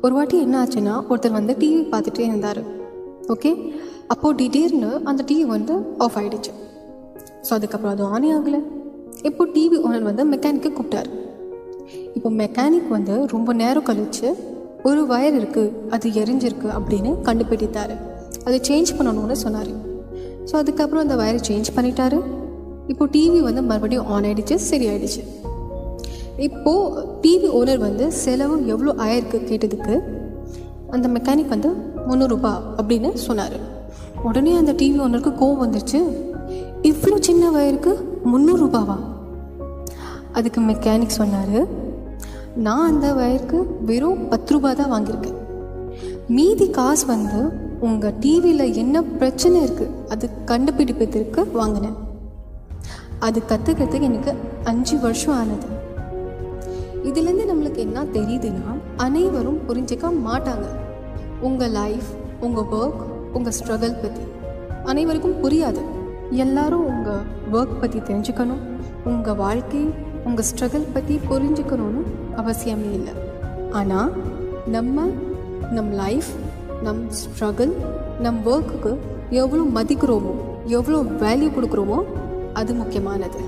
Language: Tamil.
ஒரு வாட்டி என்ன ஆச்சுன்னா, ஒருத்தர் வந்து டிவி பார்த்துட்டே இருந்தார். ஓகே, அப்போது திடீர்னு அந்த டிவி வந்து ஆஃப் ஆகிடுச்சு. ஸோ அதுக்கப்புறம் அது ஆனே ஆகலை. இப்போ டிவி ஓனர் வந்து மெக்கானிக்கை கூப்பிட்டார். இப்போ மெக்கானிக் வந்து ரொம்ப நேரம் கழித்து ஒரு வயர் இருக்குது, அது எரிஞ்சிருக்கு அப்படின்னு கண்டுபிடித்தார். அதை சேஞ்ச் பண்ணணும்னு சொன்னார். ஸோ அதுக்கப்புறம் அந்த வயரை சேஞ்ச் பண்ணிட்டாரு. இப்போது டிவி வந்து மறுபடியும் ஆன் ஆகிடுச்சு, சரி ஆகிடுச்சு. இப்போது டிவி ஓனர் வந்து செலவு எவ்வளோ ஆயிருக்கு கேட்டதுக்கு அந்த மெக்கானிக் வந்து 300 ரூபா அப்படின்னு சொன்னார். உடனே அந்த டிவி ஓனருக்கு கோவம் வந்துருச்சு. இவ்வளோ சின்ன வயருக்கு 300 ரூபாவா? அதுக்கு மெக்கானிக் சொன்னார், நான் அந்த வயருக்கு வெறும் 10 ரூபா தான் வாங்கியிருக்கேன். மீதி காசு வந்து உங்கள் டிவியில் என்ன பிரச்சனை இருக்குது அது கண்டுபிடிப்பதற்கு வாங்கினேன். அது கற்றுக்கிறதுக்கு எனக்கு 5 வருஷம் ஆனது. இதுலேருந்து நம்மளுக்கு என்ன தெரியுதுன்னா, அனைவரும் புரிஞ்சிக்க மாட்டாங்க. உங்கள் லைஃப், உங்கள் ஒர்க், உங்கள் ஸ்ட்ரகிள் பற்றி அனைவருக்கும் புரியாது. எல்லாரும் உங்கள் ஒர்க் பற்றி தெரிஞ்சுக்கணும், உங்கள் வாழ்க்கை, உங்கள் ஸ்ட்ரகிள் பற்றி புரிஞ்சுக்கணும்னு அவசியமே இல்லை. ஆனால் நம் லைஃப், நம் ஸ்ட்ரகிள், நம் ஒர்க்குக்கு எவ்வளோ மதிக்கிறோமோ, எவ்வளோ வேல்யூ கொடுக்குறோமோ அது முக்கியமானது.